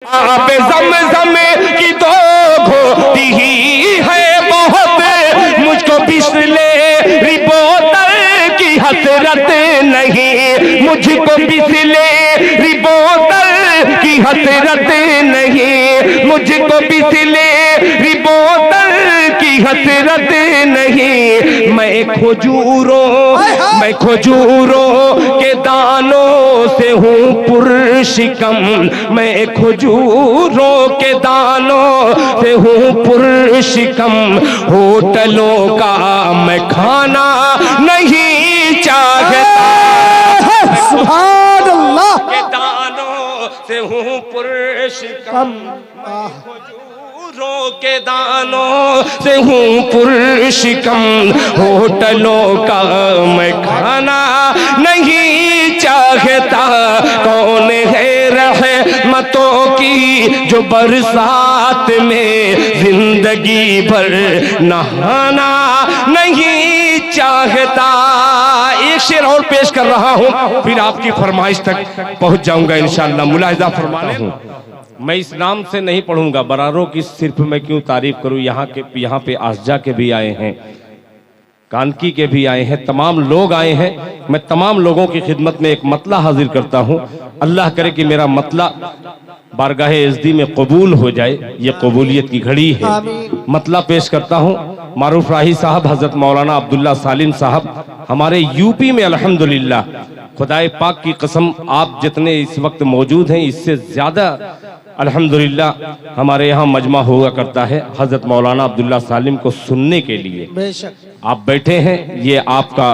आब ज़म-ज़म की तो घोटी ही है बहुत, मुझको बिस्लेरी बोतल की हसरत नहीं, मुझको बिस्लेरी बोतल की हसरत नहीं, मुझको बिस्लेरी बोतल की हसरत नहीं। मैं खजूरों के दानों से हूँ पुरशिकम, मैं खजूरों के दानों से हूँ पुरशिकम, होटलों का मैं खाना नहीं चाहता, सुभान अल्लाह के दानों से हूँ पुरशिकम, खजूरों के दानों से हूँ पुरशिकम, होटलों का मैं खाना नहीं चाहता। कौन है रहमतों की जो बरसात में जिंदगी भर नहाना नहीं चाहता। एक शेर और पेश कर रहा हूँ, फिर आपकी फरमाइश तक पहुंच जाऊंगा इंशाअल्लाह। मुलाहिजा फरमा रहा हूँ, मैं इस नाम से नहीं पढ़ूंगा, बरारों की सिर्फ मैं क्यों तारीफ करूं। यहाँ पे आसजा के भी आए हैं, कानकी के भी आए हैं, तमाम लोग आए हैं। मैं तमाम लोगों की खिदमत में एक मतला हाजिर करता हूं। अल्लाह करे कि मेरा मतला बारगाह इज़्ज़ी में कबूल हो जाए, ये कबूलियत की घड़ी है। मतला पेश करता हूं। मारूफ राही साहब, हजरत मौलाना अब्दुल्ला सालिम साहब हमारे यूपी में अल्हम्दुलिल्लाह, खुदाए पाक की कसम, आप जितने इस वक्त मौजूद हैं इससे ज्यादा अल्हम्दुलिल्लाह हमारे यहाँ मजमा हुआ करता है हजरत मौलाना अब्दुल्ला सालिम को सुनने के लिए। बेशक आप बैठे हैं, ये आपका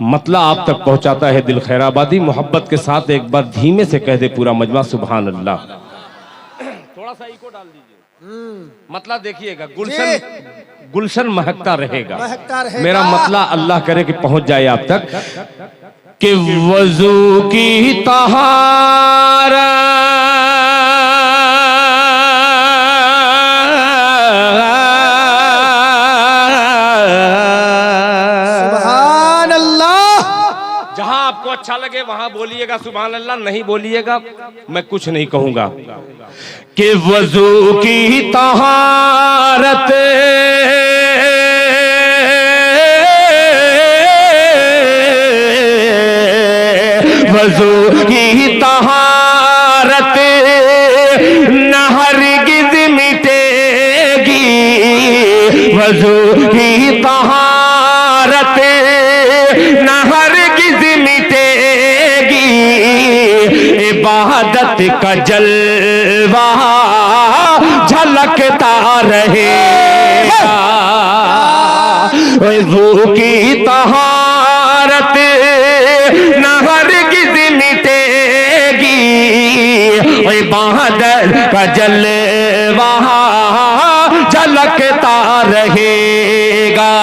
मतला आप तक पहुंचाता है दिल खैराबादी। मोहब्बत के साथ एक बार धीमे से कह दे पूरा मजमा सुभान अल्लाह। थोड़ा सा इको डाल दीजिए। मतला देखिएगा, गुलशन महकता रहेगा, मेरा मतला अल्लाह करे कि पहुंच जाए आप तक। कि वजू की तहारा आपको अच्छा लगे वहां बोलिएगा सुभान अल्लाह, नहीं बोलिएगा मैं कुछ नहीं कहूंगा। कि वजू की तहारत वजू की तहारत न हरगिज़ मिटेगी, वजू की तहारत न हरगिज़ मिटेगी, इबादत का जलवा झलकता रहेगा। वज़ू की तहारत न हरगिज़ मिटेगी, इबादत का जलवा झलकता रहेगा,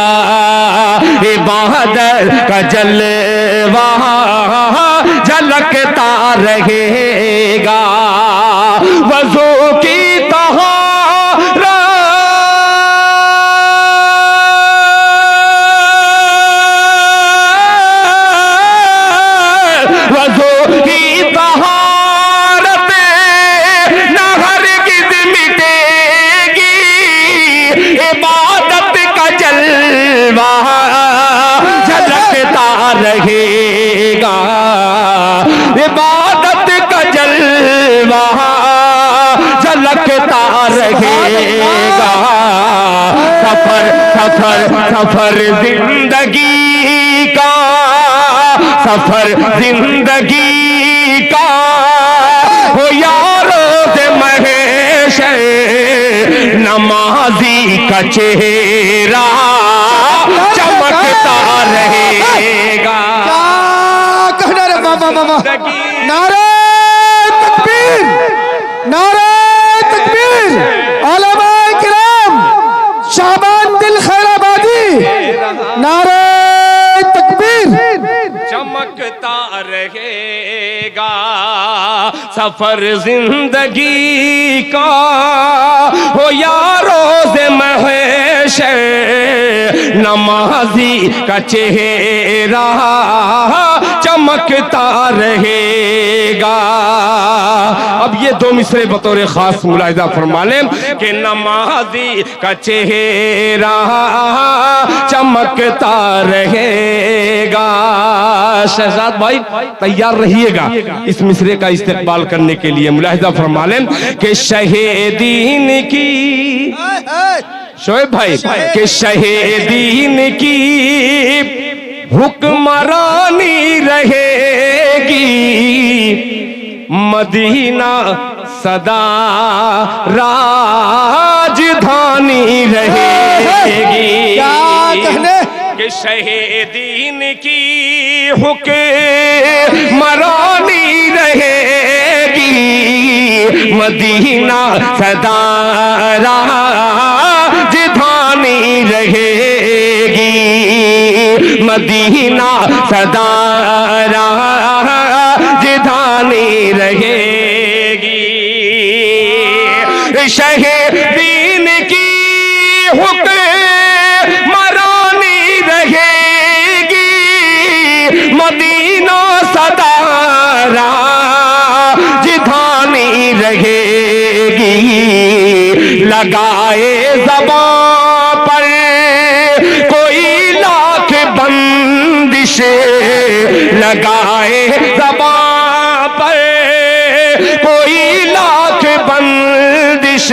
इबादत का जलवा झलकता रहेगा। वज़ू की तहारत वज़ू की तहारत न हरगिज़ मिटेगी, इबादत का जलवा झलकता रहेगा, इबादत का जलवा झलकता रहेगा। सफर सफर सफर जिंदगी का, सफर जिंदगी का हो यारो से महशर, नमाजी का चेहरा चमकता रहेगा। कहना रे बाबा बाबा, नारे तकबीर, नारे तकबीर, उलमाए किराम, शाबान दिल खैराबादी, नारे तकबीर। चमकता रहेगा सफर जिंदगी का हो यारो से महशर, नमाजी का चेहरा चमकता रहेगा। अब ये दो मिसरे बतौर खास मुलाहिजा फरमा लें कि नमाजी का चेहरा चमकता रहेगा। शहजाद भाई तैयार रहिएगा इस मिसरे का इस्तेमाल करने के लिए। मुलाहिजा फरमा लें कि शहीदीन की, शोएब भाई के शहीदीन की हुक्मरानी रहेगी, मदीना सदा राजधानी रहेगी। कि शहीदीन की हुक्मरानी रहेगी, मदीना सदा राजधानी रहेगी, मदीना सदा राजधानी रहेगी। शहीदीन की हुक्मरानी रहेगी, मदीना सदा राजधानी रहेगी। लगाए ज़बां पर कोई लाख बंदिश, लगाए ज़बां पर कोई लाख बंदिश,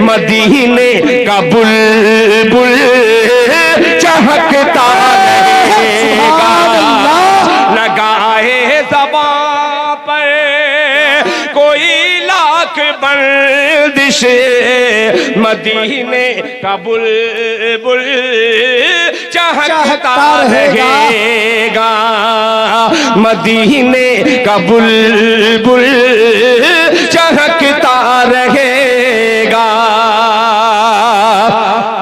मदीने का बुलबुल चहकता रहेगा। लगाए ज़बां पर कोई लाख बंदिश, मदीने का बुलबुल चहकता रहेगा, मदीने का बुलबुल चहकता रहेगा।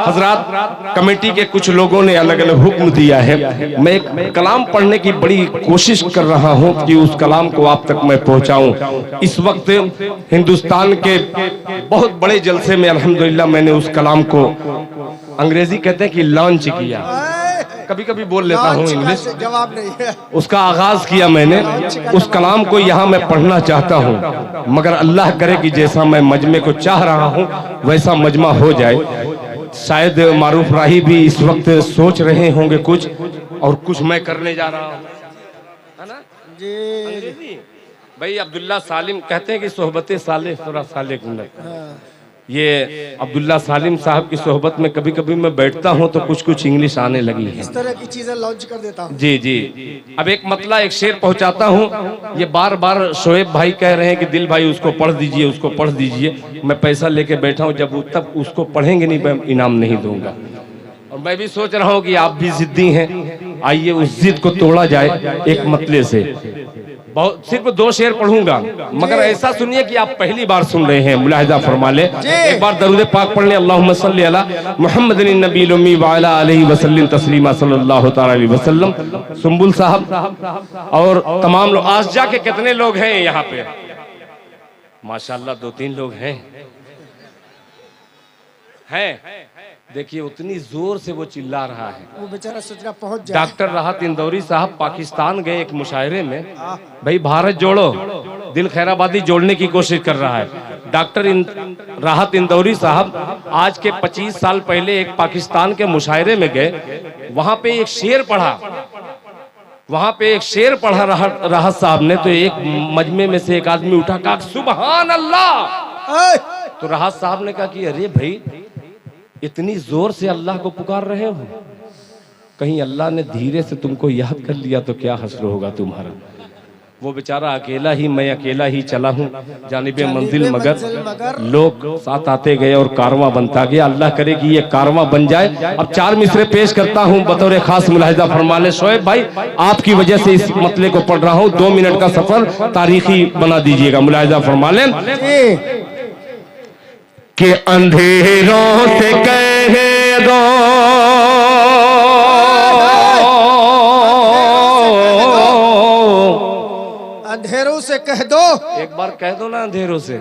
हजरात, कमेटी के कुछ लोगों ने अलग अलग हुक्म दिया है। मैं एक कलाम पढ़ने की बड़ी कोशिश कर रहा हूं कि उस कलाम को आप तक मैं पहुंचाऊं। इस वक्त हिंदुस्तान के बहुत बड़े जलसे में अल्हम्दुलिल्लाह मैंने उस कलाम को, अंग्रेजी कहते हैं कि लॉन्च किया, कभी कभी बोल लेता हूँ इंग्लिश, जवाब नहीं है, उसका आगाज किया मैंने। उस कलाम को यहाँ मैं पढ़ना चाहता हूँ, मगर अल्लाह करे कि जैसा मैं मजमे को चाह रहा हूँ वैसा मजमा हो जाए। शायद मारूफ राही भी इस वक्त सोच रहे होंगे कुछ, और कुछ मैं करने जा रहा हूँ, है ना जी। भाई अब्दुल्ला सालिम कहते हैं कि सोहबत साले थोड़ा साले गुंडा, ये अब्दुल्ला सालिम साहब की सोहबत में कभी कभी मैं बैठता हूँ तो कुछ कुछ इंग्लिश आने लगी है। इस तरह की चीजें लॉन्च कर देता हूँ। जी जी। अब एक मतला एक शेर पहुंचाता हूँ। ये बार बार शोएब भाई कह रहे हैं कि दिल भाई उसको पढ़ दीजिए, उसको पढ़ दीजिए। मैं पैसा लेके बैठा हूँ, जब तक उसको पढ़ेंगे नहीं मैं इनाम नहीं दूंगा। और मैं भी सोच रहा हूँ कि आप भी जिद्दी हैं, आइए उस जिद को तोड़ा जाए एक मतले से। बहुत सिर्फ 2 शेर पढ़ूंगा, मगर ऐसा सुनिए कि आप पहली बार सुन रहे हैं। मुलाहिजा फरमा ले, एक बार दरूद पाक पढ़ ले, अल्लाहुम्मा सल्ली अला मुहम्मदिन नबील उम्मी व अला आलिहि वसल्लम तस्लीमा सल्लल्लाहु तआला अलैहि वसल्लम। सुंबुल साहब और तमाम लोग, आज जाके कितने लोग हैं यहाँ पे? माशाल्लाह 2-3 लोग हैं। देखिए उतनी जोर से वो चिल्ला रहा है, वो बेचारा सोचना पहुंच जाए। डॉक्टर राहत इंदौरी साहब पाकिस्तान गए एक मुशायरे में, भाई भारत जोड़ो, दिल खैराबादी जोड़ने की कोशिश कर रहा है। डॉक्टर राहत इंदौरी साहब आज के 25 साल पहले एक पाकिस्तान के मुशायरे में गए, वहां पे एक शेर पढ़ा, राहत साहब ने, तो एक मजमे में से एक आदमी उठा कहा सुभान अल्लाह। तो राहत साहब ने कहा कि अरे भाई इतनी जोर से अल्लाह को पुकार रहे हो, कहीं अल्लाह ने धीरे से तुमको याद कर लिया तो क्या हश्र होगा तुम्हारा। वो बेचारा अकेला ही, मैं अकेला ही चला हूँ जानिबे मंजिल, मगर लोग साथ आते गए और कारवां बनता गया। अल्लाह करे कि ये कारवां बन जाए। अब 4 मिसरे पेश करता हूँ बतौर खास, मुलाहिजा फरमा ले। शोएब भाई आपकी वजह से इस मतले को पढ़ रहा हूँ, 2 मिनट का सफर तारीखी बना दीजिएगा। मुलाहिजा फरमा ले कि अंधेरों से कह दो अंधेरों से कह दो, एक बार कह दो ना अंधेरों से,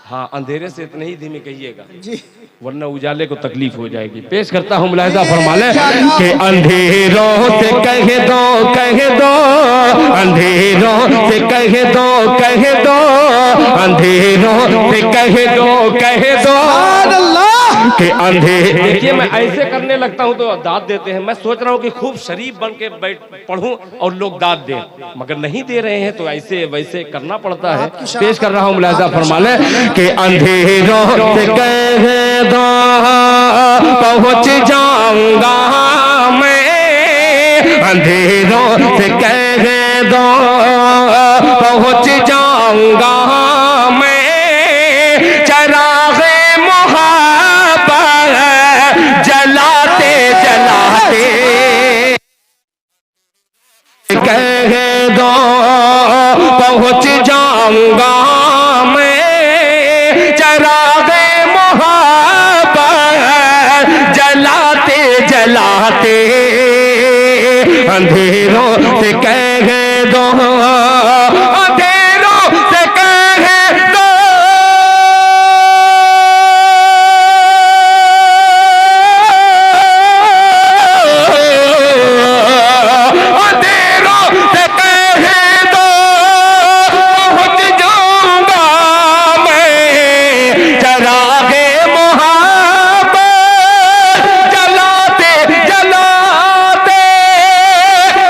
हाँ, अंधेरे से इतने ही धीमे कहिएगा जी वरना उजाले को तकलीफ हो जाएगी। पेश करता हूँ, मुलाहिजा फरमा ले कि अंधेरों से कह दो, अंधेरों से कह दो, अंधेरों से कह दो कि अंधेरे। देखिए मैं ऐसे करने लगता हूँ तो दाद देते हैं। मैं सोच रहा हूँ कि खूब शरीफ बन के बैठ पढ़ूं और लोग दाद दें, मगर नहीं दे रहे हैं तो ऐसे वैसे करना पड़ता है। पेश कर रहा हूँ, मुलाहिजा फरमा ले कि अंधेरों से कह दो पहुँच जाऊंगा मैं, अंधेरों से कह दो पहुँच जाऊंगा मैं, चरागे मोहब्बत जलाते जलाते कह दो पहुँच जाऊंगा मैं, चरागे मोहब्बत जलाते जलाते, अंधेरों से कह दो, अंधेरों से कह दो, अंधेरों से कह दो पहुँच जाऊंगा मैं, चरागे मोहब्बत जलाते जलाते,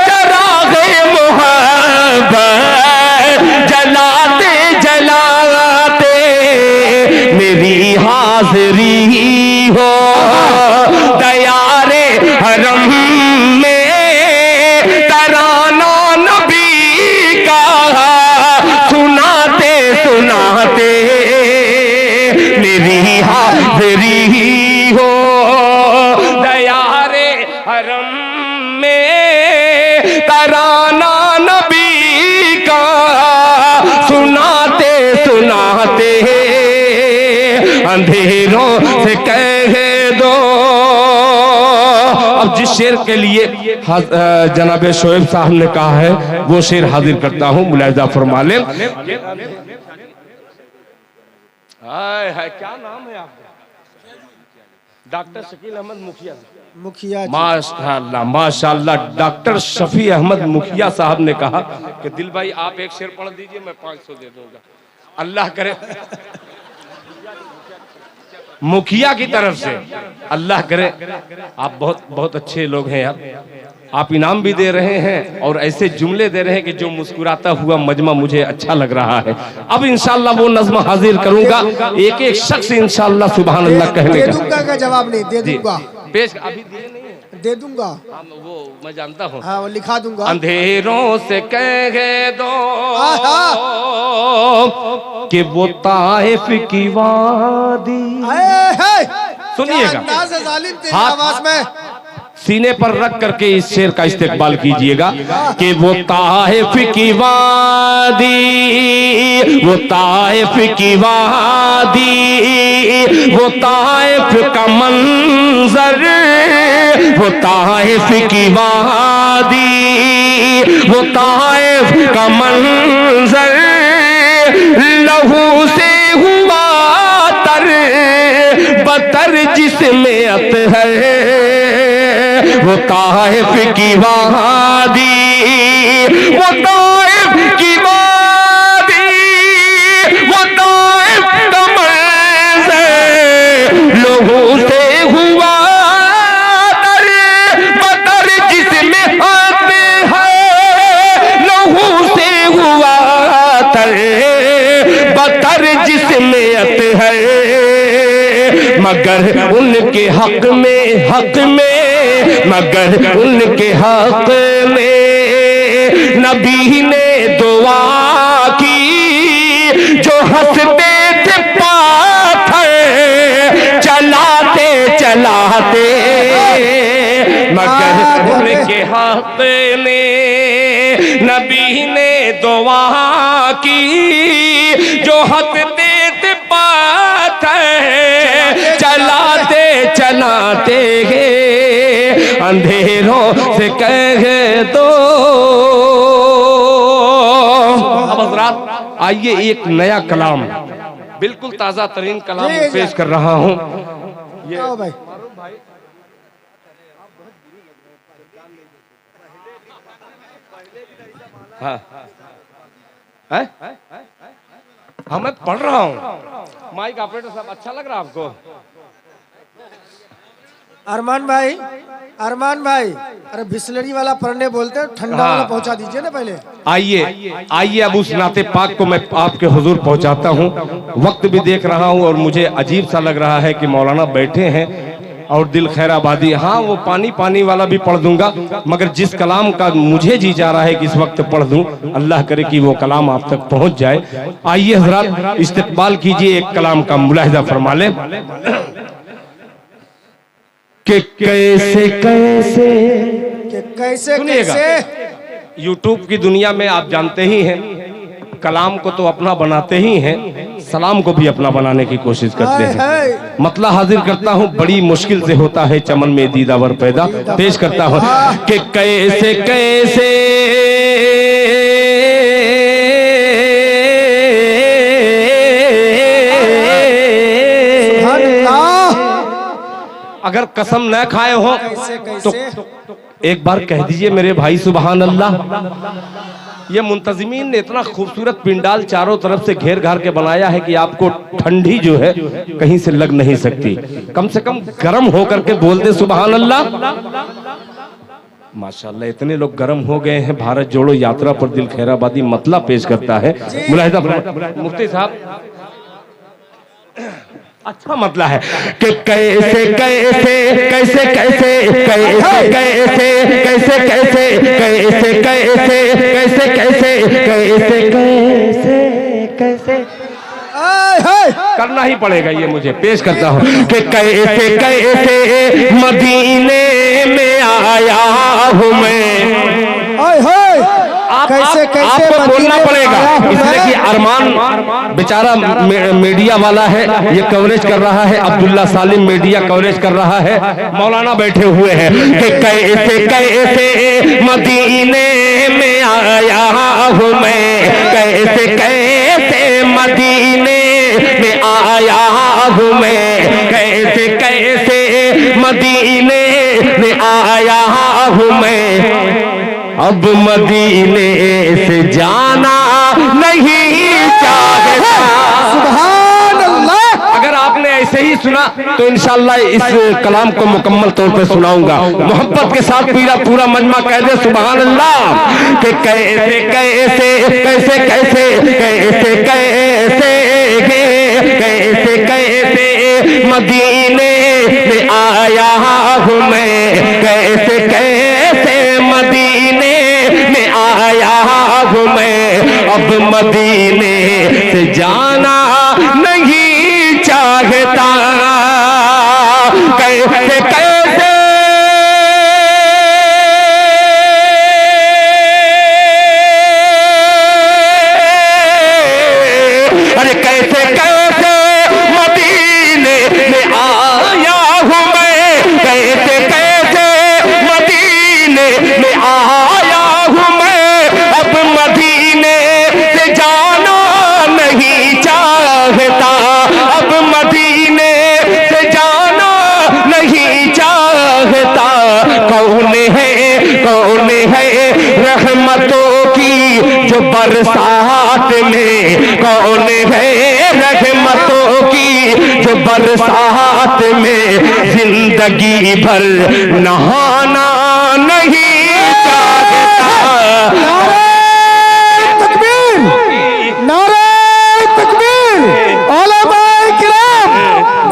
चरागे मोहब्बत जलाते जलाते, मेरी हाजिरी हो दयारे हरम में, तराना नबी का सुनाते सुनाते, मेरी हाजिरी हो दयारे हरम में, तराना नबी का सुनाते सुनाते, अंधेरों से कह दो। अब जिस शेर के लिए जनाब शोएब साहब ने कहा है वो शेर हाजिर करता हूं, मुलाहिजा फरमा ले। हाय हाय, क्या नाम है आपका? डॉक्टर शकील अहमद मुखिया। मुखिया जी। माशाल्लाह माशाल्लाह, डॉक्टर शफी अहमद मुखिया साहब ने कहा कि दिल भाई आप एक शेर पढ़ दीजिए, मैं 500 दे दूंगा। अल्लाह करे मुखिया की तरफ से, अल्लाह करे। आप बहुत बहुत अच्छे लोग हैं यार, आप इनाम भी दे रहे हैं और ऐसे जुमले दे रहे हैं कि जो मुस्कुराता हुआ मजमा मुझे अच्छा लग रहा है। अब इंशाल्लाह वो नज़्म हाजिर करूंगा, एक एक शख्स इंशाल्लाह सुभान अल्लाह कहने दे दूंगा का जवाब नहीं, दे दूंगा। पेश अभी दिए नहीं है, दे दूंगा। वो मैं जानता हूँ। हाँ, वो लिखा दूंगा। अंधेरों से कह दो कि वो ताइफ की वादी। सुनिएगा, आवाज में सीने पर रख करके इस शेर का इस्तेकबाल कीजिएगा कि वो ताइफ की वादी, वो ताइफ की वादी, वो ताइफ का मंजर, वो ताइफ की वादी, वो ताइफ का मंजर, लहू से हुआ तर बतर जिसमें अतहर, वो ताइफ की वादी, वो ताइफ की वादी, वो ताइफ का मंजर, लोगों से हुआ तर बतर जिसमें आते हैं, लोगों से हुआ तर बतर जिसमें आते हैं, मगर उनके हक में, हक में, मगर उनके हक में नबी ने दुआ की, जो हंसते थे पाथर चलाते चलाते, मगर उनके हक में नबी ने दुआ की, जो हंसते थे पाथर चलाते चलाते अंधेरों से कह दो। अब हज़रात आइए एक नया कलाम बिल्कुल ताजा तरीन कलाम जी, पेश कर रहा हूँ। क्या हो भाई? हाँ हाँ मैं पढ़ रहा हूँ। माइक ऑपरेटर साहब, अच्छा लग रहा है आपको? अरमान भाई, अरे बिस्लरी वाला पढ़ने बोलते हैं, ठंडा हाँ। वाला पहुंचा दीजिए ना पहले। आइए अब उस नाते पाक को मैं आपके हुजूर पहुंचाता हूँ। वक्त भी देख रहा हूँ और मुझे अजीब सा लग रहा है कि मौलाना बैठे हैं और दिल खैराबादी। हाँ, वो पानी वाला भी पढ़ दूंगा, मगर जिस कलाम का मुझे जी जा रहा है कि इस वक्त पढ़ दूं, अल्लाह करे कि वो कलाम आप तक पहुंच जाए। आइए हजरात, इस्तकबाल कीजिए एक कलाम का, मुलाहिजा फरमा लें कि कैसे सुनिएगा। कैसे यूट्यूब की दुनिया में आप जानते ही हैं, कलाम को तो अपना बनाते ही हैं, सलाम को भी अपना बनाने की कोशिश करते हैं। मतला हाजिर करता हूँ, बड़ी मुश्किल से होता है चमन में दीदावर पैदा। पेश करता हूँ कि कैसे कैसे अगर कसम न खाए हो तो एक बार कह दीजिए मेरे भाई सुभान अल्लाह। ये मुंतजिमीन ने इतना खूबसूरत पिंडाल चारों तरफ से घेर घार के बनाया है कि आपको ठंडी जो है कहीं से लग नहीं सकती। कम से कम गर्म होकर के बोल दे सुभान अल्लाह। माशाल्लाह, इतने लोग गर्म हो गए हैं। भारत जोड़ो यात्रा पर दिल खैराबादी मतला पेश करता है। मुलाहिजा मुफ्ती साहब, अच्छा मतला है कि कैसे कैसे कैसे कैसे कैसे कैसे कैसे कैसे कैसे कैसे कैसे कैसे कैसे कैसे करना ही पड़ेगा ये, मुझे पेश करता हूँ कि कैसे कैसे मदीने में आया हूँ मैं। कैसे कैसे आपको बोलना पड़ेगा, इसलिए कि अरमान बेचारा मीडिया वाला है, ये कवरेज कर रहा है। अब्दुल्ला सालिम मीडिया कवरेज कर रहा है, मौलाना बैठे हुए हैं कि कैसे कैसे मदीने में आया हूँ मैं, कैसे कैसे मदीने में आया हूँ मैं, कैसे कैसे मदीने में आया हूँ मैं। अब मदीने से जाना नहीं चाहता। सुभान अल्लाह। अगर आपने ऐसे ही सुना तो इंशाअल्लाह इस कलाम को मुकम्मल तौर पे सुनाऊंगा। मोहब्बत के साथ पूरा मजमा कह दे सुभान अल्लाह कि कैसे कैसे कैसे कैसे कैसे कैसे कैसे कैसे मदीने में आया हूँ मैं, कैसे कैसे मदीने में आया हूँ मैं। अब मदीने से जाना नहीं चाहता। कैसे कैसे अरे कैसे कैसे मदीने में आया हूँ मैं, कैसे कैसे मदीने में आया हूँ मैं। अब मदीने से जाना नहीं चाहता, अब मदीने से जाना नहीं चाहता। कौन है रहमतों की जो बरसात में, कौन है रहमतों की जो बरसात में जिंदगी भर नहाना नहीं चाहता। नारे तकबीर, नारे तकबीर, उलमाए किराम,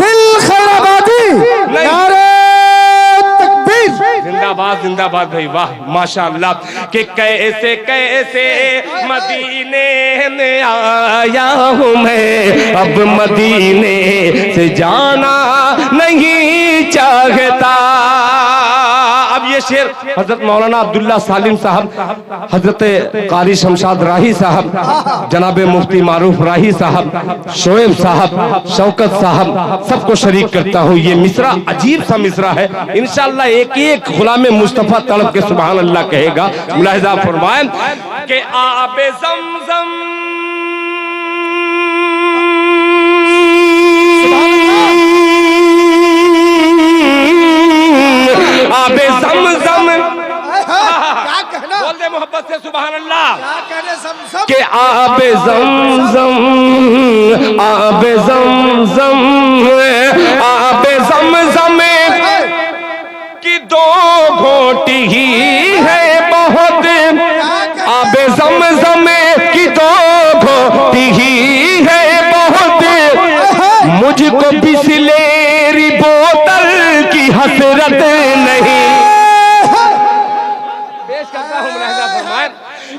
दिल खैराबादी, नारे तकबीर। जिंदाबाद जिंदाबाद भाई, वाह माशाअल्लाह। कि कैसे कैसे मदीने में आया हूँ मैं, अब मदीने से जाना नहीं चाहता। अब ये शेर हजरत मौलाना अब्दुल्ला सालिम साहब, हजरत कारी शमशाद राही साहब, जनाब मुफ्ती मारूफ राही साहब, शोएब साहब, शौकत साहब, सबको शरीक करता हूँ। ये मिसरा अजीब सा मिसरा है, इंशाअल्लाह एक एक गुलाम मुस्तफा तड़प के सुभान अल्लाह कहेगा। मुलाहिजा फरमाएं कि आबे ज़मज़म मोहब्बत से सुभान अल्लाह। क्या कहने समझम के आबे जमजम, आबे जमजम, आबे जमजम की दो घोटी ही है बहुत, आबे जमजम की दो घोटी ही है बहुत, मुझको बिसलेरी बोतल की हसरत नहीं। पेश करता हूँ मुलाहिजा फरमाएं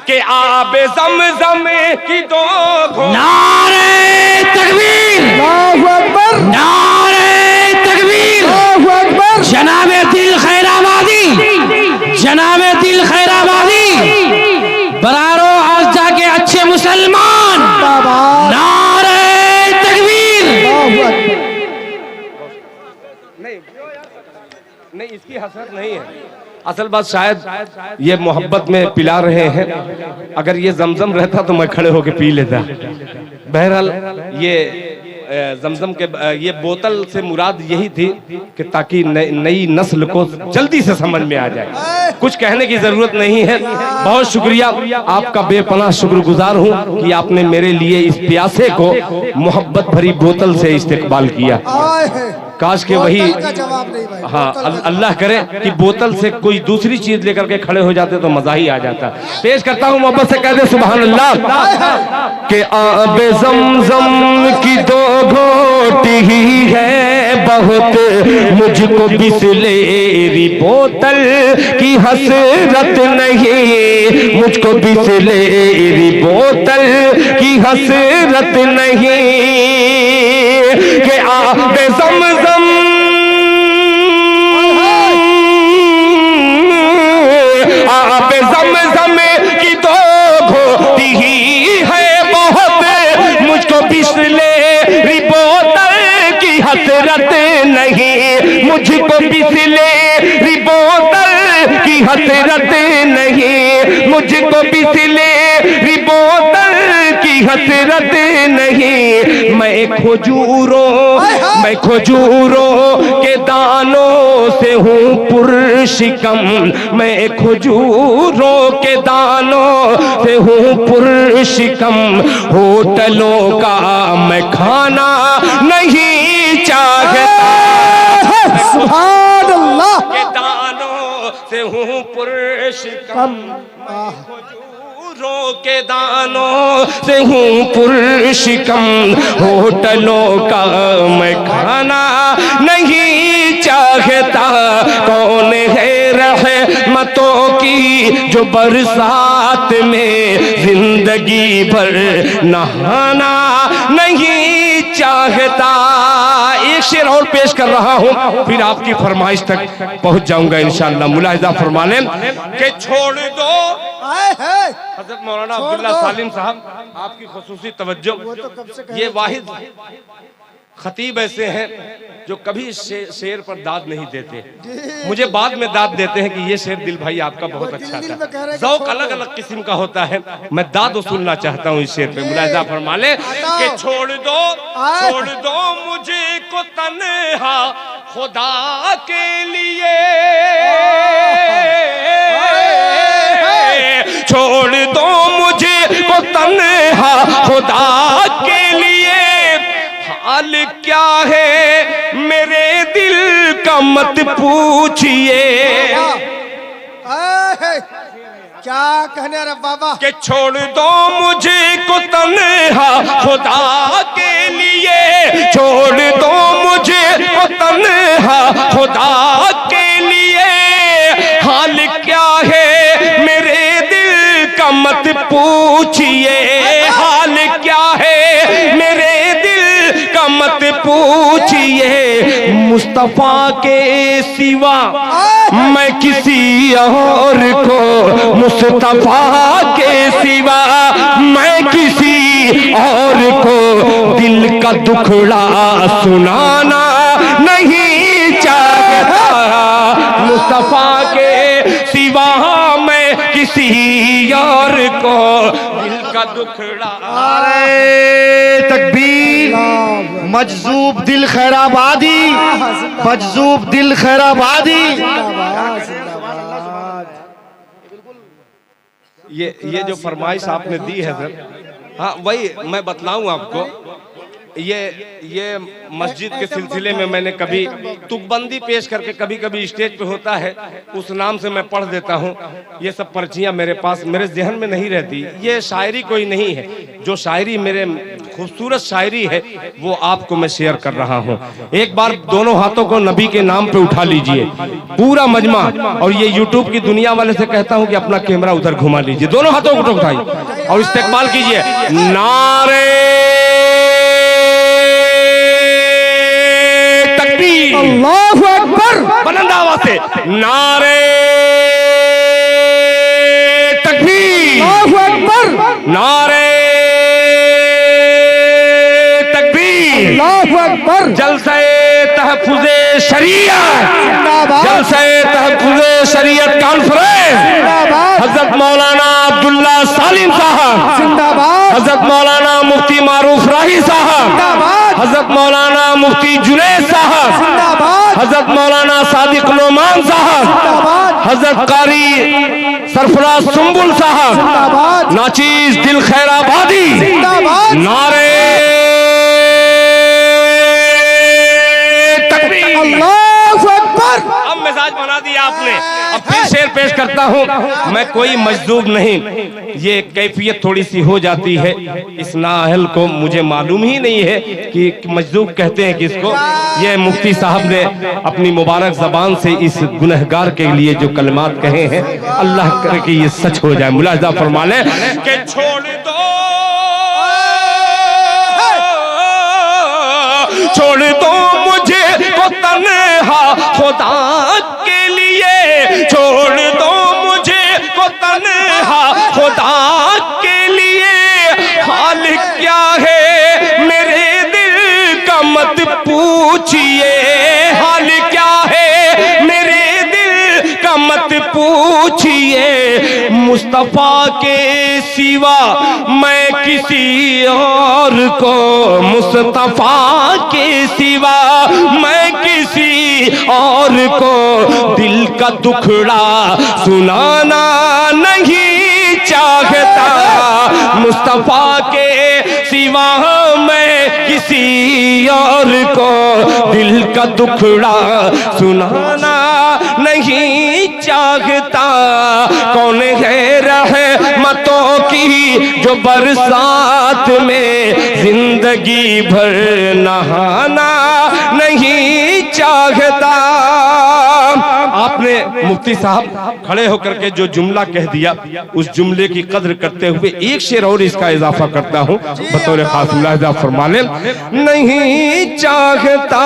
कि आबे ज़मज़म की दो घोटी। नारे तकबीर, अल्लाहु अकबर, नारे तकबीर। अल्लाहु अकबर। जनाबे दिल खैराबादी, जनाबे दिल खैराबादी, बरारो आज जाके अच्छे मुसलमान, नारे तकबीर। अल्लाहु अकबर। नहीं, इसकी हसरत नहीं है। असल बात शायद ये मोहब्बत में पिला रहे हैं, अगर ये जमजम रहता तो मैं खड़े होके पी लेता। बहरहाल ये जमजम के ये बोतल से मुराद यही थी कि ताकि नई नस्ल को जल्दी से समझ में आ जाए। कुछ कहने की जरूरत नहीं है। बहुत शुक्रिया, आपका बेपनाह शुक्रगुजार हूँ कि आपने मेरे लिए इस प्यासे को मोहब्बत भरी बोतल से इस्तेकबाल किया। आए है। काश के वही, बोतल का जवाब नहीं भाई, हाँ, बोतल का अल्लाह करे कि बोतल से कोई दूसरी चीज लेकर के खड़े हो जाते तो मजा ही आ जाता। पेश करता हूँ मोहब्बत से, कह दे सुभान अल्लाह। के आबे ज़मज़म की दो घोटी ही है बहुत, मुझको बिसलेरी बोतल की हसरत नहीं, मुझको बिसलेरी बोतल की हसरत नहीं। के आबे ज़मज़म, आबे ज़मज़म की दो घोटी ही है बहुत, मुझको बिसलेरी बोतल की हसरत नहीं, मुझको बिसलेरी बोतल की हसरत नहीं, मुझको बिसलेरी बोतल की हसरत नहीं। मैं खजूरों के दानों से हूँ पुरशिकम, मैं खजूरों के दानों से हूँ पुरशिकम, होटलों का मैं खाना नहीं चाहता, सुभान अल्लाह। के दानों से हूँ पुरशिकम, खजूरों के दानों से हूँ पुरशिकम, होटलों का मैं खाना नहीं चाहता। कौन है रहमतों की जो बरसात में जिंदगी भर नहाना नहीं चाहता। एक शेर और पेश कर रहा हूँ, फिर आपकी फरमाइश तक पहुंच जाऊंगा इंशाअल्लाह। मुलाहिजा फरमा लें कि छोड़ दो आए है। हज़रत मौलाना अब्दुल्ला सालिम साहब, आपकी खुसूसी तवज्जो। वो तो कब से ये वाहिद खतीब ऐसे हैं जो कभी शेर पर दाद नहीं देते, मुझे बाद में दाद देते हैं कि ये शेर दिल भाई आपका बहुत अच्छा दिल में कह था। रहे हैं कि ज़ौक़ छोड़ अलग दो। अलग किस्म का होता है, मैं दाद वसूलना चाहता हूँ इस शेर पे। मुलाहिजा फरमा ले कि छोड़ दो मुझे को तन्हा खुदा के लिए, छोड़ दो मुझे को तन्हा खुदा के लिए, हाल क्या है मेरे दिल का मत पूछिए। आए है। क्या कहने रे बाबा। कि छोड़ दो मुझे को तन्हा खुदा के लिए, छोड़ दो मुझे को तन्हा खुदा के लिए, हाल क्या है मेरे दिल का मत पूछिए, हाल क्या है मेरे दिल का मत पूछिए। मुस्तफा के सिवा मैं किसी और को, मुस्तफा के सिवा मैं किसी और को दिल का दुखड़ा सुनाना नहीं चाहता, मुस्तफा के सिवा मैं किसी और को दिल का दुखड़ा। तकबीर। मजजूब दिल खैराबादी, मजजूब दिल खैराबादी। जिंदाबाद, जिंदाबाद। ये जो फरमाइश आपने दी है सर, हाँ वही मैं बतलाऊं आपको। ये मस्जिद के सिलसिले में मैंने कभी तुकबंदी पेश करके कभी कभी स्टेज पे होता है, उस नाम से मैं पढ़ देता हूँ। ये सब पर्चियाँ मेरे पास मेरे जहन में नहीं रहती। ये शायरी कोई नहीं है, जो शायरी मेरे खूबसूरत शायरी है वो आपको मैं शेयर कर रहा हूँ। एक बार दोनों हाथों को नबी के नाम पे उठा लीजिए, पूरा मजमा। और ये यूट्यूब की दुनिया वाले से कहता हूँ कि अपना कैमरा उधर घुमा लीजिए, दोनों हाथों को उठाइए और इस्तेमाल कीजिए। नारे अल्लाहु अकबर, बुलंद आवाज से नारे तकबीर, अल्लाहु अकबर, नारे तकबीर, अल्लाहु अकबर। जलसे तहफ़्फ़ुज़े शरीयत, जिंदाबाद, जलसे तहफ़्फ़ुज़े शरीयत कॉन्फ्रेंस, जिंदाबाद, हजरत मौलाना अब्दुल्ला सालिम साहब, जिंदाबाद, हजरत मौलाना मुफ्ती मारूफ राही साहब, जिंदाबाद, हजरत मौलाना मुफ्ती जुनैद साहब, जिंदाबाद, हजरत मौलाना सादिक नोमान साहब, जिंदाबाद, हजरत कारी सरफराज सुंबुल साहब, जिंदाबाद, नाचीज दिल खैराबादी, जिंदाबाद, नारे तकबीर। अल्लाहु अकबर। अब मिजाज बना दिया आपने। अब फिर शेर पेश करता हूँ। मैं कोई मजदूब नहीं, ये कैफियत थोड़ी सी हो जाती है, इस नाअहल को मुझे मालूम ही नहीं है कि मजदूब कहते हैं किसको। ये मुफ्ती साहब ने अपनी मुबारक जबान से इस गुनहगार के लिए जो कलमात कहे हैं, अल्लाह करे कि ये सच हो जाए। मुलाहिजा फरमा लें कि छोड़ दो मुझे को तन्हा खुदा के लिए, छोड़ दो मुझे को तन्हा खुदा के लिए। हाल क्या है मेरे दिल का मत पूछिए, हाल क्या है मेरे दिल का मत पूछिए। मुस्तफा के सिवा मैं किसी और को, मुस्तफा के सिवा मैं किसी और को दिल का दुखड़ा सुनाना नहीं चाहता। मुस्तफा के सिवा मैं किसी और को दिल का दुखड़ा सुनाना नहीं चाहता। कौन है रहमतों की जो बरसात में जिंदगी भर नहाना नहीं चाहता। आपने मुफ्ती साहब खड़े होकर के जो जुमला कह दिया, उस जुमले की कद्र करते हुए एक शेर और इसका इजाफा करता हूँ बतौर खास। मुलाहिजा फरमा लें। नहीं चाहता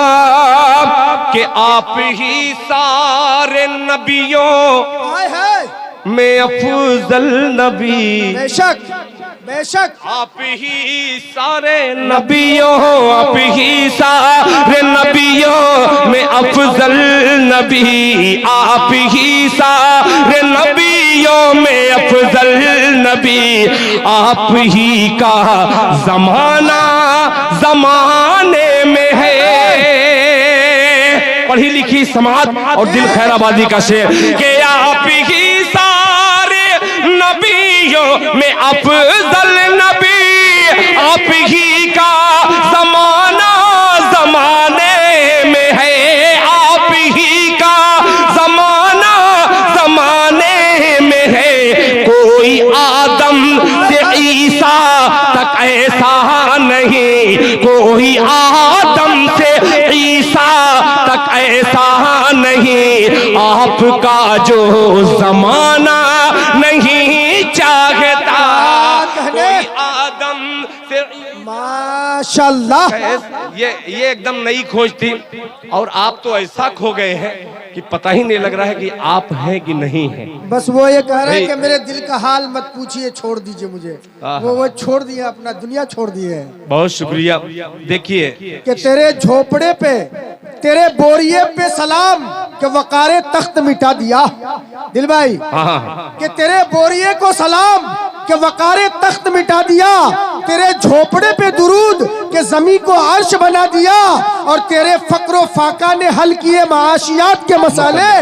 कि आप ही सारे नबियों हाय हाय, में अफजल नबी, बेशक बेशक, आप ही सारे नबियों, आप ही सारे नबियों में अफजल नबी, आप ही सारे नबियों में अफजल नबी। आप ही का जमाना जमाने में है। पढ़ी लिखी समाज और दिल खैराबादी का शेर कि आप ही सारे नबियों में अफजल नबी, आप ही का जमाना जमाने में है। आप ही का जमाना जमाने में है। कोई आदम से ईसा तक ऐसा नहीं, कोई आदम से ईसा तक ऐसा नहीं। आपका जो जमाना नहीं चाहता, कोई आदम से माशाल्लाह। ये एकदम नई खोज थी। और आप तो ऐसा खो गए हैं कि पता ही नहीं लग रहा है कि आप हैं कि नहीं हैं। बस वो ये कह रहे हैं कि मेरे दिल का हाल मत पूछिए, छोड़ दीजिए मुझे। वो छोड़ दिया, अपना दुनिया छोड़ दी है। बहुत शुक्रिया। देखिए कि तेरे झोपड़े पे, तेरे बोरिए पे सलाम के वकारे तख्त मिटा दिया। दिल भाई, हाँ, कि तेरे बोरिए को सलाम के वकारे तख्त मिटा दिया। तेरे झोपड़े पे दुरूद के जमी को अर्श बना दिया। और तेरे फक्र फाका ने हल किए माशियात के मसाले।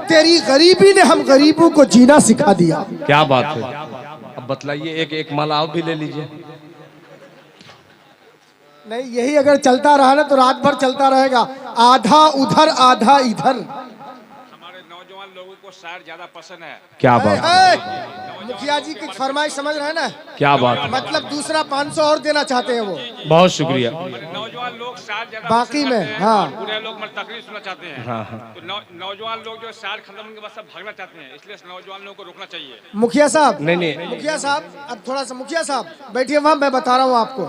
तेरी गरीबी ने हम गरीबों को जीना सिखा दिया। क्या बात है। अब बतलाइए, एक एक माला आप भी ले लीजिए। नहीं, यही अगर चलता रहा ना तो रात भर चलता रहेगा, आधा उधर आधा इधर। हमारे नौजवान लोगों को शायर ज्यादा पसंद है। क्या बात है, मुखिया जी की फरमाइश समझ रहे हैं ना, क्या बात है, मतलब दूसरा 500 और देना चाहते हैं वो बहुत शुक्रिया। नौजवान लोग शायर ज्यादा बाकी पसंद में, करते हैं हाँ। और बूढ़े लोग मतलब तकरीर सुनना चाहते हैं। हाँ, हाँ। तो नौजवान लोग जो शायर खत्म होने के बाद सब भागना चाहते हैं, इसलिए नौजवान लोगों को रोकना चाहिए। मुखिया साहब, नहीं नहीं, मुखिया साहब अब थोड़ा सा, मुखिया साहब बैठिए वहाँ, मैं बता रहा हूँ आपको।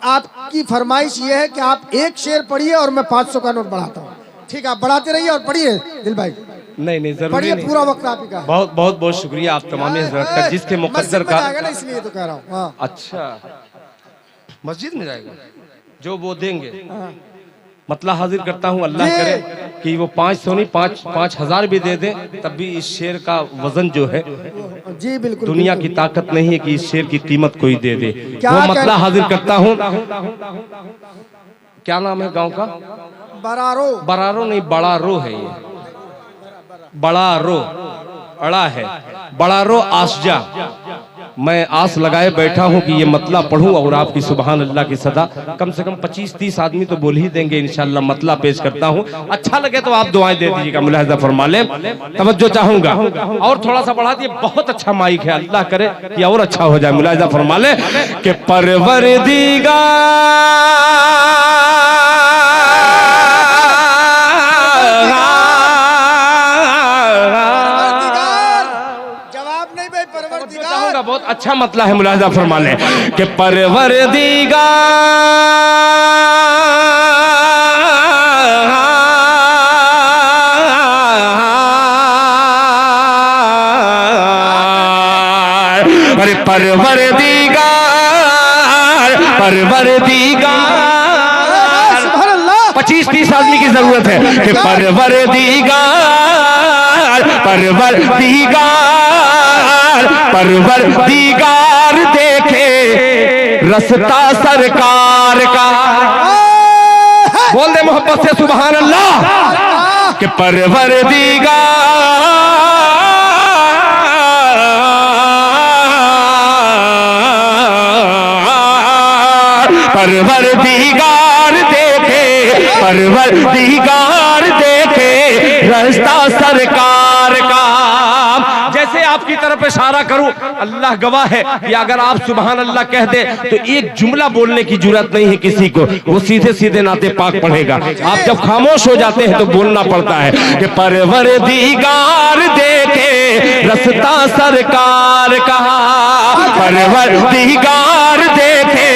आपकी फरमाइश ये है कि आप एक शेर पढ़िए और मैं 500 का नोट बढ़ाता हूँ। ठीक है, आप बढ़ाते रहिए और पढ़िए दिल भाई, नहीं नहीं, जरूरी पढ़िए, नहीं। पूरा वक्त आप ही का। बहुत बहुत बहुत शुक्रिया आप तमाम हज़रात, जिसके मुकद्दर मस्जिद में का। जाएगा ना, इसलिए तो कह रहा हूँ। हाँ अच्छा, मस्जिद में जाएगा, जो वो देंगे हाँ। मतलब हाजिर करता हूँ, अल्लाह जी। करे कि वो 500 नहीं 5,000 भी दे दे, तब भी इस शेर का वजन जो है, जी बिल्कुल, दुनिया की बिल्कुल। ताकत नहीं है कि इस शेर की कीमत कोई दे दे। क्या वो कह- मतलब हाजिर करता हूँ। क्या नाम है गांव का? बरारो, बरारो नहीं, बड़ा रो है ये, बड़ा रो, अड़ा है, बड़ा रो आसजा। मैं आस लगाए बैठा हूं कि ये मतला पढ़ूं और आपकी सुभान अल्लाह की सदा कम से कम 25-30 आदमी तो बोल ही देंगे इंशाअल्लाह। मतला पेश करता हूं, अच्छा लगे तो आप दुआएं दे दीजिएगा, मुलाहिजा फरमा लें, तवज्जो चाहूंगा। और थोड़ा सा बढ़ा दिए, बहुत अच्छा माइक है, अल्लाह करे कि और अच्छा हो जाए, मुलाहिजा फरमा लें कि जवाब नहीं भाई, परवरदिगार। चाहूंगा, बहुत अच्छा मतला है, मुलाहिजा फरमा लें कि परवरदिगार सुभान अल्लाह। 25-30 आदमी की जरूरत है कि परवरदिगार देखे रस्ता सरकार का। बोल दे मोहब्बत से सुभान अल्लाह कि परवरदिगार देखे रास्ता सरकार का। जैसे आपकी तरफ इशारा करूं, अल्लाह गवाह है कि अगर आप सुभान अल्लाह कह दे तो एक जुमला बोलने की जरूरत नहीं है किसी को, वो सीधे सीधे नाते पाक पढ़ेगा। आप जब खामोश हो जाते हैं तो बोलना पड़ता है कि परवरदिगार देखे रास्ता सरकार का, परवरदिगार देखे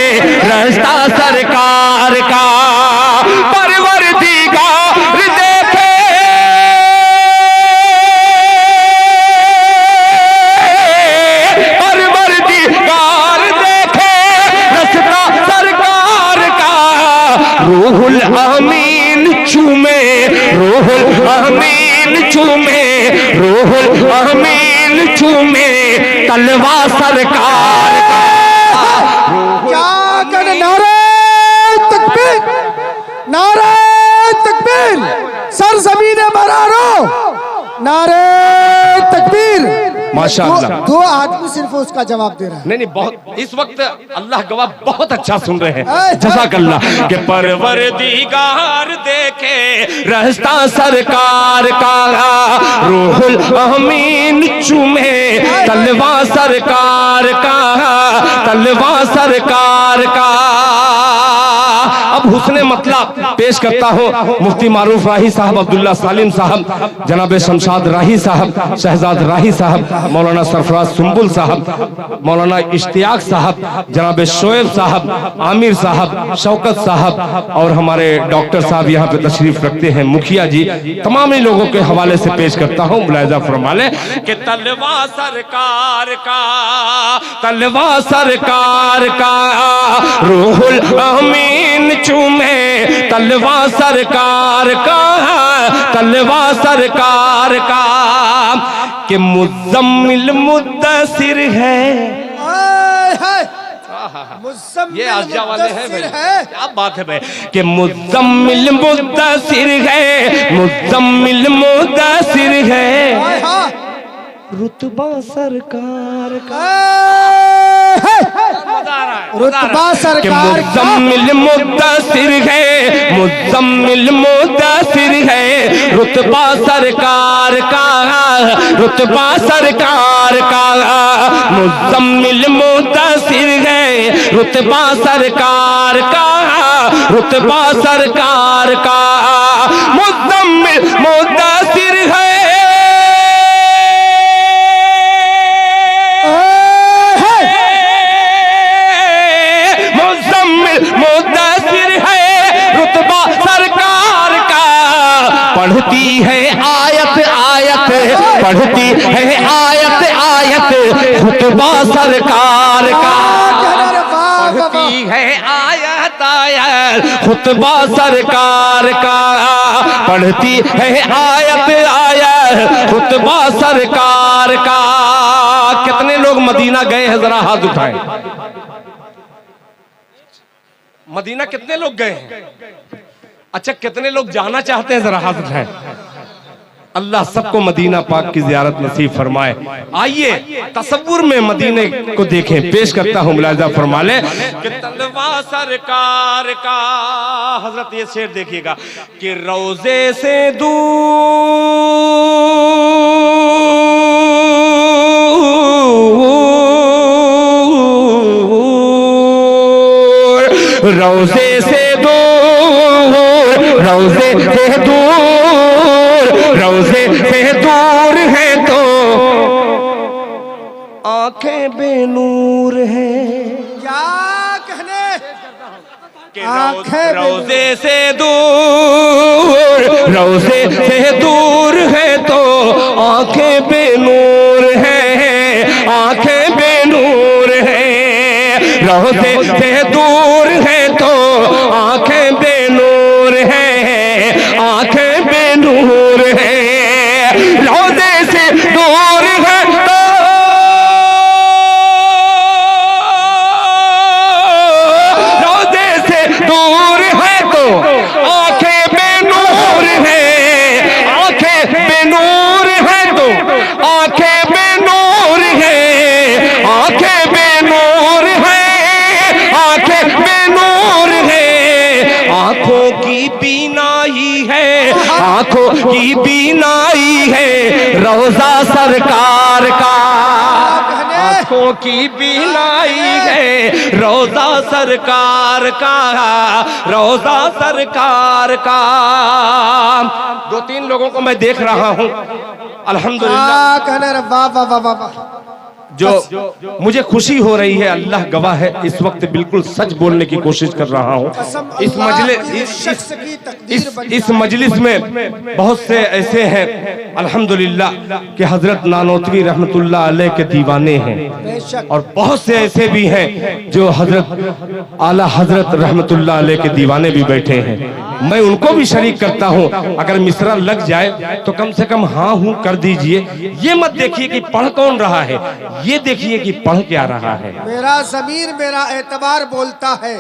रास्ता सरकार का, परवरदिगार देखे रास्ता सरकार का। रूहुल अमीन चूमे, रूहुल अमीन चूमे, रूहुल अमीन चूमे तलवा सरकार का। क्या कर, नारे तकबीर, नारे तकबीर, सर जमीन बरारो, नारे तकबीर। माशाअल्लाह। दो आदमी सिर्फ उसका जवाब दे रहा है। नहीं नहीं, बहुत इस वक्त अल्लाह गवाह बहुत अच्छा सुन रहे हैं, जज़ाकल्लाह। के परवरदिगार देखे रास्ता सरकार का, रूहुल अमीन चूमे तलवा सरकार का, तलवा सरकार का। अब हुस्ने मतलब पेश करता हूँ मुफ्ती मारूफ राही साहब, अब्दुल्ला सालिम साहब, जनाब शमशाद राही साहब, शहजाद राही साहब, मौलाना सरफराज सुंबुल साहब, मौलाना इश्तियाक साहब, जनाब शोएब साहब, आमिर साहब, शौकत साहब और हमारे डॉक्टर साहब यहाँ पे तशरीफ रखते हैं, मुखिया जी, तमाम ही लोगों के हवाले से पेश करता हूँ, मुलाहिजा फरमा लें कि तलवा सरकार का, तलवा सरकार का, रूहुल अमीन चूमे तलवा सरकार का, तलवा सरकार का। कि मुज़म्मिल मुद्दसिर है, मुज़म्मिल ये आज्ञा वाले हैं भाई, मुद्दसिर है। क्या बात है भाई कि मुज़म्मिल मुद्दसिर है, मुज़म्मिल मुद्दसिर है, हाँ, रुतबा सरकार का। रुतबा कि सरकार का मुज़म्मिल मुद्दसिर है, मुज़म्मिल मुद्दसिर है, रुतबा सरकार का, रुतबा सरकार का, मुज़म्मिल मुद्दसिर है, रुतबा सरकार का, रुतबा सरकार का, मुज़म्मिल मुद्दसिर है, मुद्दसिर है, रुतबा सरकार का, पढ़ती है आयत आयत, पढ़ती है आयत आयत, रुतबा सरकार का, पढ़ती है आयत आयत, खुतबा सरकार का, पढ़ती है आयत आयत, खुतबा सरकार का। कितने लोग मदीना गए हैं, जरा हाथ उठाएं। मदीना कितने लोग गए हैं? अच्छा, कितने लोग जाना चाहते हैं, जरा हाथ उठाएं। अल्लाह सबको मदीना पाक की ज़ियारत नसीब फरमाए। आइए तसव्वुर में मदीने को देखें। पेश करता हूं, मुलाहिज़ा फरमा ले कि तलवा सरकार का, हजरत ये शेर देखिएगा कि रोजे से रोजे से दूर, रोजे से दूर, रोजे से दूर है तो आंखें बेनूर हैं। क्या कहने कि रोजे से दूर, रोजे से दूर है तो आंखें बेनूर हैं, आंखें बेनूर हैं, रोजे से दूर है तो आंखें बेनूर हैं, आंखें बेनूर हैं, रोजे से दूर है तो रोजे से दूर है तो आंखें बेनूर हैं, आंखें बेनूर है तो आंखें बेनूर हैं, आंखें बेनूर हैं, आंखें बेनूर हैं, आंखों की बीनाई है, आंखों की बीनाई है, रोजा सरकार का, आंखों की बीनाई है, रोजा सरकार का, रोजा सरकार का। दो तीन लोगों को मैं देख रहा हूं, अल्हम्दुलिल्लाह, क्या कहने रे, वाह वाह वाह वाह। जो मुझे खुशी हो रही है, अल्लाह गवाह है, इस वक्त बिल्कुल सच बोलने की कोशिश कर रहा हूँ। इस मजलिस में बहुत से ऐसे हैं अल्हम्दुलिल्लाह कि हजरत नानोतवी रहमतुल्लाह अलैह के दीवाने हैं, और बहुत से ऐसे भी हैं जो हजरत आला हजरत रहमतुल्लाह अलैह के दीवाने भी बैठे हैं। मैं उनको भी शरीक करता हूँ। अगर मिसरा लग जाए तो कम से कम हाँ हूँ कर दीजिए। ये मत देखिए कि पढ़ कौन रहा है, ये देखिए कि पढ़ क्या रहा है। मेरा ज़मीर मेरा एतबार बोलता है,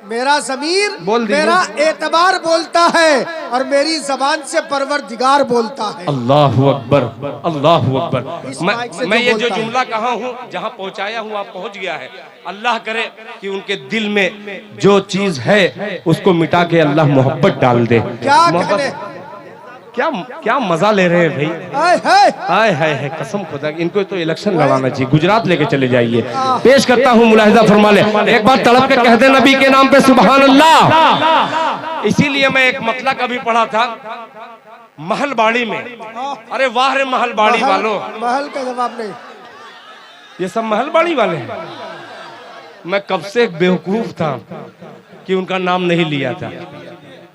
मेरा ज़मीर बोल दीजिए। मेरा एतबार बोलता है, और मेरी जबान से परवरदिगार बोलता है। अल्लाहु अकबर, अल्लाहु अकबर। इस माइक से मैं जो ये जो बोलता है। जुमला कहा हूँ, जहाँ पहुँचाया हूँ आप पहुँच गया है। अल्लाह करे कि उनके दिल में जो चीज है उसको मिटा के अल्लाह मोहब्बत डाल दे। क्या कहने, क्या क्या मजा ले रहे हैं भाई, आए हाय हाय हाय है, कसम खुदा की। इनको तो इलेक्शन लड़ाना चाहिए, गुजरात लेके चले जाइए। पेश करता हूँ, मुलाहिजा फरमा ले, एक बार तड़प के कह दे नबी के नाम पे सुभान अल्लाह। इसीलिए मैं एक मतला का भी पढ़ा था महलबाड़ी में। अरे वाह रे महलबाड़ी वालों, महल का जवाब नहीं। ये सब महलबाड़ी वाले हैं। मैं कब से एक बेवकूफ था कि उनका नाम नहीं लिया था।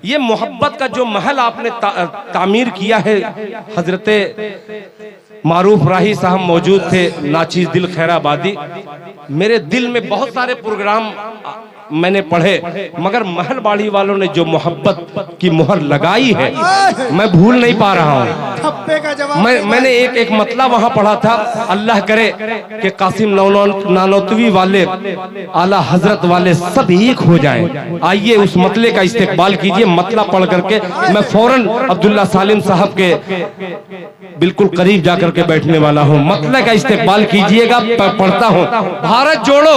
ये मोहब्बत का जो महल आपने तामीर किया है, हजरत मारूफ राही साहब मौजूद थे, नाचीज दिल खैराबादी। मेरे दिल में बहुत सारे प्रोग्राम मैंने पढ़े, मगर महलबाड़ी वालों ने जो मोहब्बत की मुहर लगाई है मैं भूल नहीं पा रहा हूँ। ठप्पे का जवाब मैंने एक मतला वहाँ पढ़ा था, अल्लाह करे कि कासिम नानोतवी वाले, आला हजरत वाले सब एक हो जाएं। आइए उस मतले का इस्तेकबाल कीजिए। मतला पढ़ करके मैं फौरन अब्दुल्ला सालिम साहब के बिल्कुल करीब जाकर के बैठने वाला हूँ। मतले का इस्तेकबाल कीजिएगा। पढ़ता हूँ, भारत जोड़ो।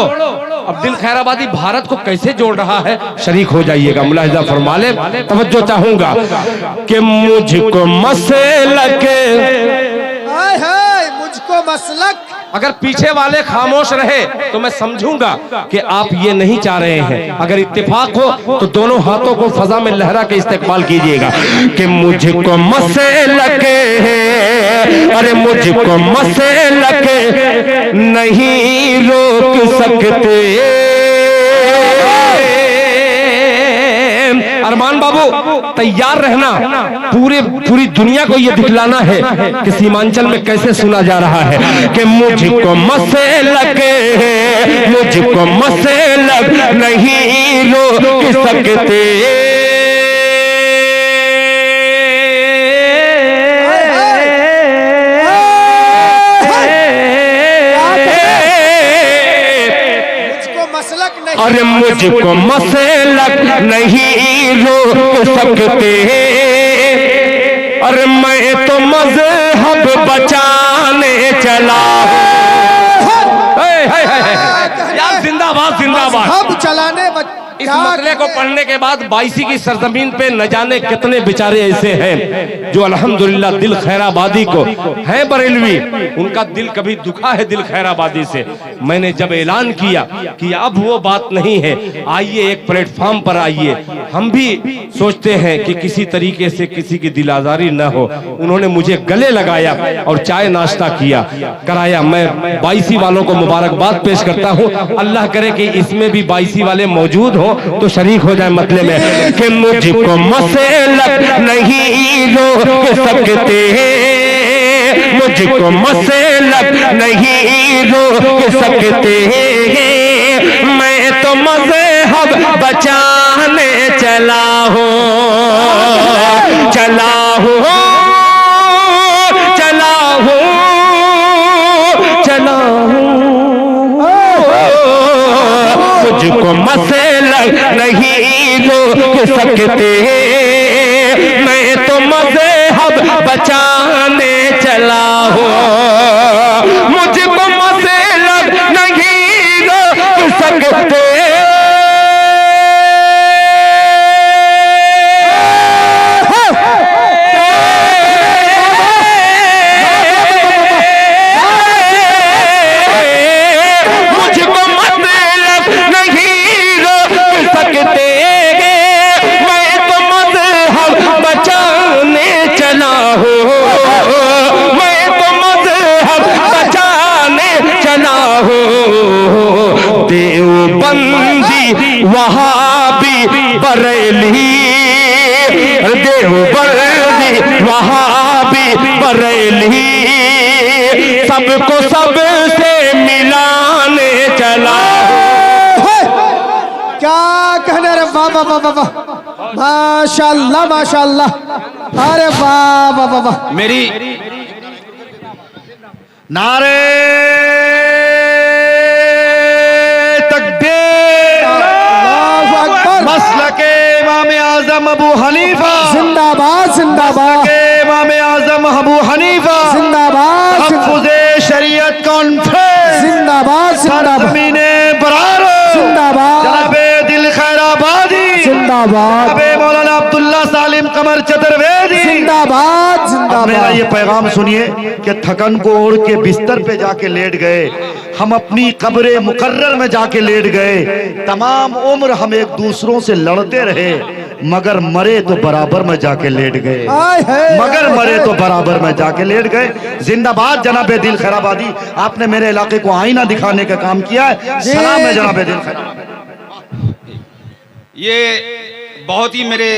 अब दिल खैराबादी भारत को कैसे जोड़ रहा है, शरीक हो जाइएगा, मुलाहिजा फरमा ले। तवज्जो चाहूंगा कि मुझको मसलक, हाय हाय, मुझको मसलक। अगर पीछे वाले खामोश रहे तो मैं समझूंगा कि आप ये नहीं चाह रहे हैं। अगर इत्तेफाक हो तो दोनों हाथों को फजा में लहरा के इस्तेकबाल कीजिएगा कि मुझको मसलक, अरे मुझको मसलक नहीं रोक सकते। अरमान बाबू तैयार रहना, पूरी दुनिया को ये दिखलाना है कि सीमांचल में कैसे सुना जा रहा है कि मुझको मसलक, मुझको मसलक नहीं रोक सकते। अरे मुझको मसलक नहीं रोक सकते। अरे मैं तो मजहब बचाने चला। यार जिंदाबाद जिंदाबाद। हम चलाने इस मतले को पढ़ने के बाद बाईसी की सरजमीन पे न जाने कितने बेचारे ऐसे हैं जो अल्हम्दुलिल्लाह दिल खैराबादी को है बरेलवी, उनका दिल कभी दुखा है दिल खैराबादी से। मैंने जब ऐलान किया कि अब वो बात नहीं है, आइए एक प्लेटफॉर्म पर आइए, हम भी सोचते हैं कि किसी तरीके से किसी की दिल आजारी न हो। उन्होंने मुझे गले लगाया और चाय नाश्ता किया कराया। मैं बाईसी वालों को मुबारकबाद पेश करता हूँ। अल्लाह करे कि इसमें भी बाईसी वाले मौजूद हो तो शरीक हो जाए मतले में कि मुझको मसलक नहीं रोक सकते, मुझको मसलक नहीं रोक सकते। मैं तो मज़हब बचाने चला हूँ, चला हूँ, चला हूँ, चला हूँ। मुझको मसलक नहीं रोक सकते। मैं तो मज़हब बचाने चला हूँ, मुझको मसलक नहीं रोक सकते। देवबंदी वहाबी बरेली, देवबंदी वहाबी बरेली, सबको सबसे मिलाने चला। क्या कहने रे, वाह वाह वाह वाह, माशाअल्लाह माशाअल्लाह, अरे वाह वाह वाह। मेरी नारे मसलके इमाम आजम अबू हनीफा जिंदाबाद जिंदाबाद, इमाम आजम अबू हनीफा जिंदाबाद, हफ्ज़े शरीयत कॉन्फ्रेंस जिंदाबाद जिंदाबाद, ज़मीने बरारो जिंदाबाद, जनाबे दिल खैराबादी जिंदाबाद, जनाबे मौलाना अब्दुल्ला सालिम कमर चतुर्वेदी जिंदाबाद अब मेरा जिंदाबाद। ये पैगाम सुनिए कि थकन को ओढ़ के बिस्तर पे जाके लेट गए, हम अपनी कब्रे मुकर्रर में जाके लेट गए। तमाम उम्र हम एक दूसरों से लड़ते रहे, मगर मरे तो बराबर में जाके लेट गए, मगर मरे तो बराबर में जाके लेट गए। जिंदाबाद जनाबे दिल खैराबादी, आपने मेरे इलाके को आईना दिखाने का काम किया है। सलाम है जनाबे दिल खैराबादी। ये बहुत ही मेरे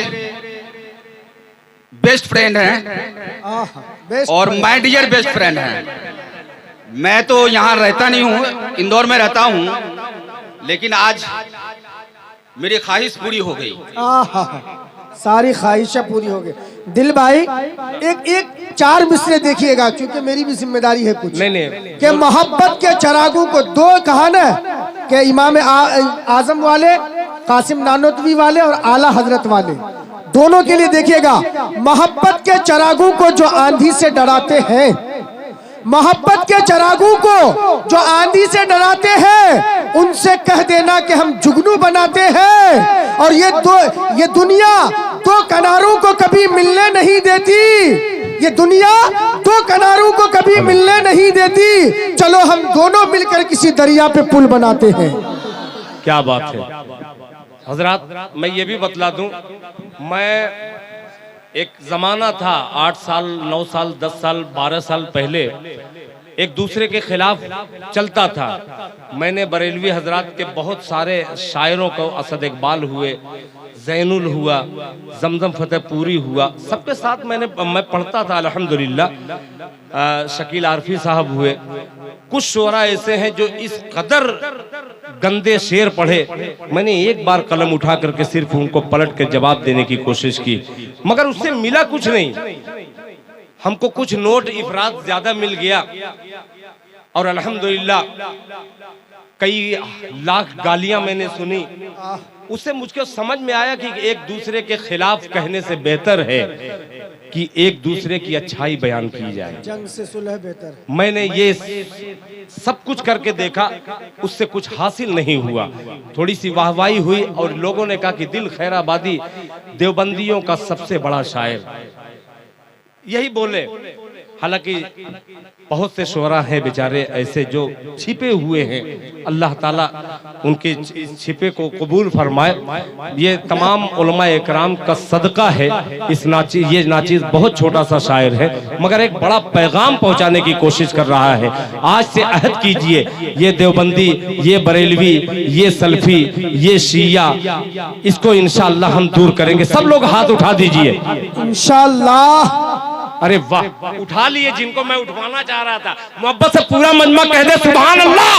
बेस्ट फ्रेंड हैं और माय डियर बेस्ट फ्रेंड हैं। मैं तो यहाँ रहता नहीं हूँ, इंदौर में रहता हूँ, लेकिन आज मेरी ख्वाहिश पूरी हो गई। आहा, सारी ख्वाहिशें पूरी हो गई। दिल भाई एक 4 मिसरे देखिएगा, क्योंकि मेरी भी जिम्मेदारी है कुछ। नहीं कि मोहब्बत के चरागों को 2 कहा ना, कि इमाम आजम वाले, कासिम नानोतवी वाले और आला हजरत वाले, दोनों के लिए देखिएगा। मोहब्बत के चरागों को जो आंधी से डराते हैं, मोहब्बत के चरागों को जो आंधी से डराते हैं, उनसे कह देना कि हम जुगनू बनाते हैं। और ये दुनिया 2 किनारों को कभी मिलने नहीं देती, ये दुनिया 2 किनारों को कभी मिलने नहीं देती। चलो हम दोनों मिलकर किसी दरिया पे पुल बनाते हैं। क्या बात है हजरात। मैं ये भी बतला दूं, मैं एक जमाना था 8 साल 9 साल 10 साल 12 साल पहले एक दूसरे के खिलाफ चलता था। मैंने बरेलवी हजरात के बहुत सारे शायरों को, असद इकबाल हुए, जैनुल हुआ, जमजम फतेहपुरी हुआ, सबके साथ मैं पढ़ता था अल्हम्दुलिल्लाह। शकील आरफी साहब हुए, कुछ शोरा ऐसे हैं जो इस कदर गंदे शेर पढ़े, मैंने एक बार कलम उठा करके सिर्फ उनको पलट के जवाब देने की कोशिश की, मगर उससे मिला कुछ नहीं। हमको कुछ नोट इफरात ज्यादा मिल गया और अल्हम्दुलिल्लाह कई लाख गालियां मैंने सुनी। उससे मुझको समझ में आया कि एक दूसरे के खिलाफ कहने से बेहतर है कि एक दूसरे की अच्छाई बयान की जाए। जंग से सुलह बेहतर। मैंने ये सब कुछ करके देखा, उससे कुछ हासिल नहीं हुआ। थोड़ी सी वाहवाही हुई और लोगों ने कहा कि दिल खैराबादी देवबंदियों का सबसे बड़ा शायर, यही बोले। हालांकि बहुत से शोरा हैं बेचारे ऐसे जो छिपे हुए हैं, अल्लाह ताला उनके छिपे को कबूल फरमाए। ये तमाम उलमा इकराम का सदका है। ये नाचीज बहुत छोटा सा शायर है, मगर एक बड़ा पैगाम पहुंचाने की कोशिश कर रहा है। आज से अहद कीजिए, ये देवबंदी, ये बरेलवी, ये सल्फी, ये शिया, इसको इंशाअल्लाह हम दूर करेंगे। सब लोग हाथ उठा दीजिए इंशाअल्लाह। अरे वाह, उठा लिए जिनको मैं उठवाना चाह रहा था। मोहब्बत से पूरा मजमा कह दे सुभान अल्लाह।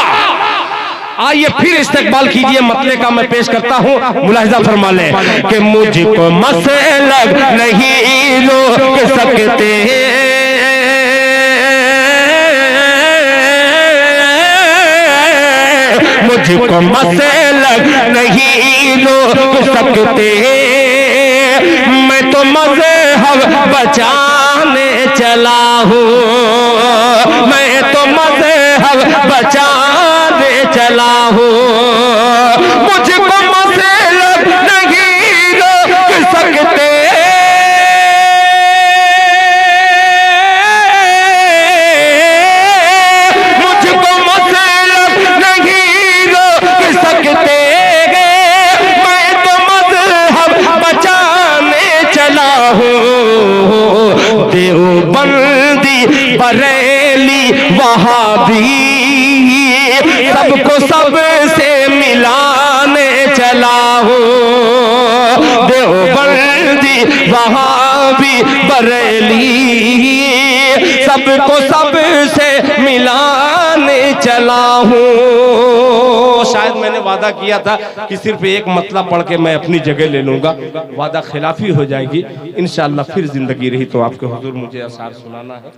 आइए फिर इस्तेकबाल कीजिए। मतले का मैं पेश करता हूँ, मुलाहिजा फरमा ले कि मुझको मसलब नहीं रोक सकते, मुझको मसलब नहीं रोक सकते, मैं तो मज़हब बचाने चला हूँ, मैं तो मज़हब बचाने चला हूँ, मुझको मसलब नहीं रोक सकते, मुझको मसलब नहीं रोक सकते, मैं तो मज़हब बचाने चला हूँ। देवबंदी बरेली वहाबी सबको सबसे मिलाने चला हूँ, देवबंदी वहाबी बरेली सबको सबसे मिलाने चला हूँ। शायद मैंने वादा किया था कि सिर्फ एक मतला पढ़ के मैं अपनी जगह ले लूंगा, वादा खिलाफी हो जाएगी। इंशाअल्लाह फिर जिंदगी रही तो आपके हुजूर मुझे अशार सुनाना है।